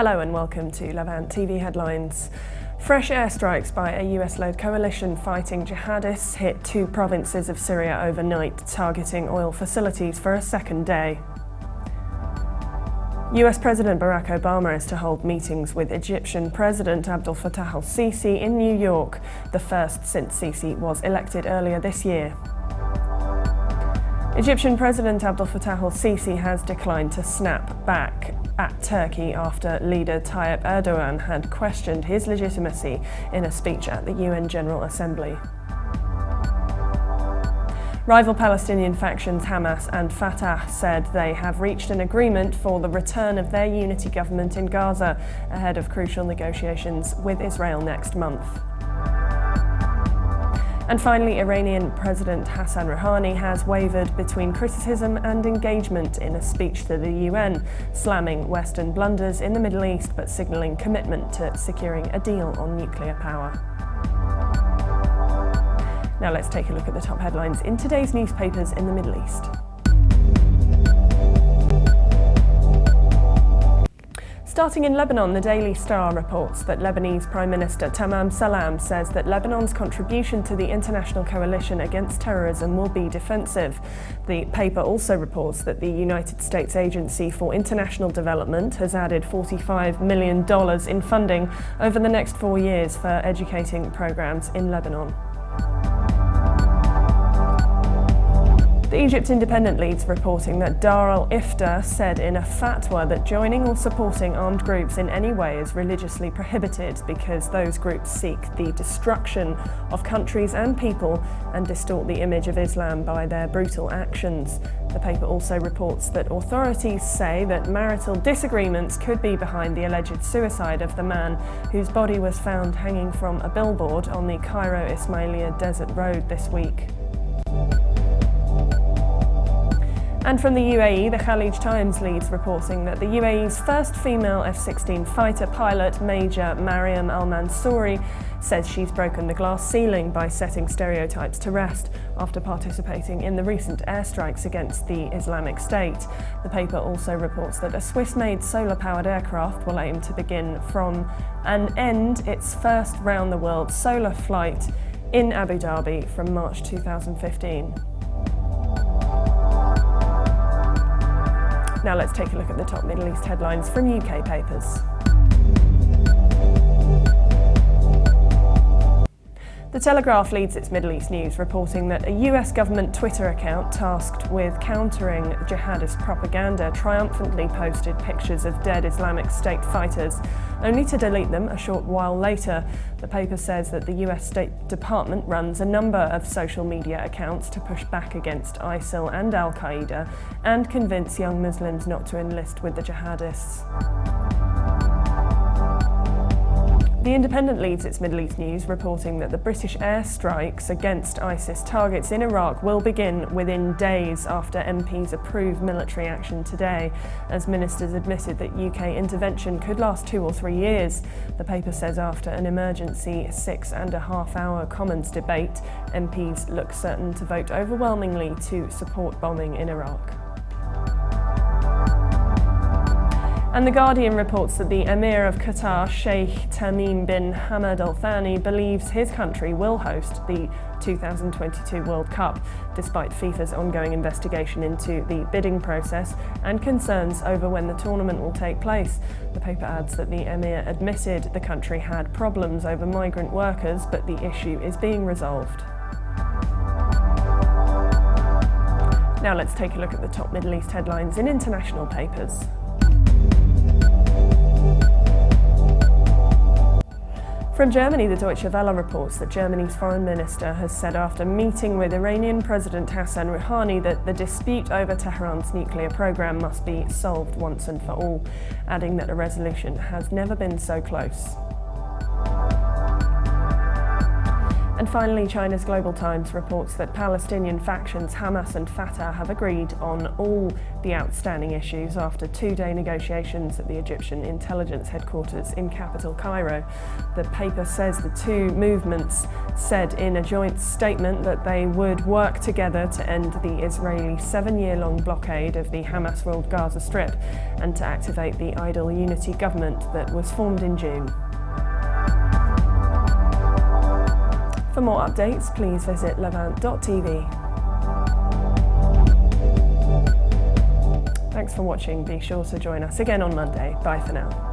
Hello and welcome to Levant TV headlines. Fresh airstrikes by a US-led coalition fighting jihadists hit two provinces of Syria overnight, targeting oil facilities for a second day. US President Barack Obama is to hold meetings with Egyptian President Abdel Fattah al-Sisi in New York, the first since Sisi was elected earlier this year. Egyptian President Abdel Fattah al-Sisi has declined to snap back at Turkey after leader Tayyip Erdogan had questioned his legitimacy in a speech at the UN General Assembly. Rival Palestinian factions Hamas and Fatah said they have reached an agreement for the return of their unity government in Gaza ahead of crucial negotiations with Israel next month. And finally, Iranian President Hassan Rouhani has wavered between criticism and engagement in a speech to the UN, slamming Western blunders in the Middle East but signalling commitment to securing a deal on nuclear power. Now let's take a look at the top headlines in today's newspapers in the Middle East. Starting in Lebanon, the Daily Star reports that Lebanese Prime Minister Tamam Salam says that Lebanon's contribution to the international coalition against terrorism will be defensive. The paper also reports that the United States Agency for International Development has added $45 million in funding over the next 4 years for educating programs in Lebanon. The Egypt Independent leads reporting that Dar al-Ifta said in a fatwa that joining or supporting armed groups in any way is religiously prohibited because those groups seek the destruction of countries and people and distort the image of Islam by their brutal actions. The paper also reports that authorities say that marital disagreements could be behind the alleged suicide of the man whose body was found hanging from a billboard on the Cairo-Ismailia Desert Road this week. And from the UAE, the Khalij Times leads reporting that the UAE's first female F-16 fighter pilot, Major Mariam Al-Mansouri, says she's broken the glass ceiling by setting stereotypes to rest after participating in the recent airstrikes against the Islamic State. The paper also reports that a Swiss-made solar-powered aircraft will aim to begin from and end its first round-the-world solar flight in Abu Dhabi from March 2015. Now let's take a look at the top Middle East headlines from UK papers. The Telegraph leads its Middle East news, reporting that a US government Twitter account tasked with countering jihadist propaganda triumphantly posted pictures of dead Islamic State fighters, only to delete them a short while later. The paper says that the US State Department runs a number of social media accounts to push back against ISIL and Al-Qaeda and convince young Muslims not to enlist with the jihadists. The Independent leads its Middle East news, reporting that the British airstrikes against ISIS targets in Iraq will begin within days after MPs approve military action today, as ministers admitted that UK intervention could last 2 or 3 years. The paper says after an emergency 6.5-hour Commons debate, MPs look certain to vote overwhelmingly to support bombing in Iraq. And The Guardian reports that the Emir of Qatar, Sheikh Tamim bin Hamad Al Thani, believes his country will host the 2022 World Cup, despite FIFA's ongoing investigation into the bidding process and concerns over when the tournament will take place. The paper adds that the Emir admitted the country had problems over migrant workers, but the issue is being resolved. Now let's take a look at the top Middle East headlines in international papers. From Germany, the Deutsche Welle reports that Germany's foreign minister has said after meeting with Iranian President Hassan Rouhani that the dispute over Tehran's nuclear program must be solved once and for all, adding that a resolution has never been so close. And finally, China's Global Times reports that Palestinian factions Hamas and Fatah have agreed on all the outstanding issues after two-day negotiations at the Egyptian intelligence headquarters in capital Cairo. The paper says the two movements said in a joint statement that they would work together to end the Israeli 7-year-long blockade of the Hamas-ruled Gaza Strip and to activate the Ideal Unity government that was formed in June. For more updates, please visit levant.tv. Thanks for watching. Be sure to join us again on Monday. Bye for now.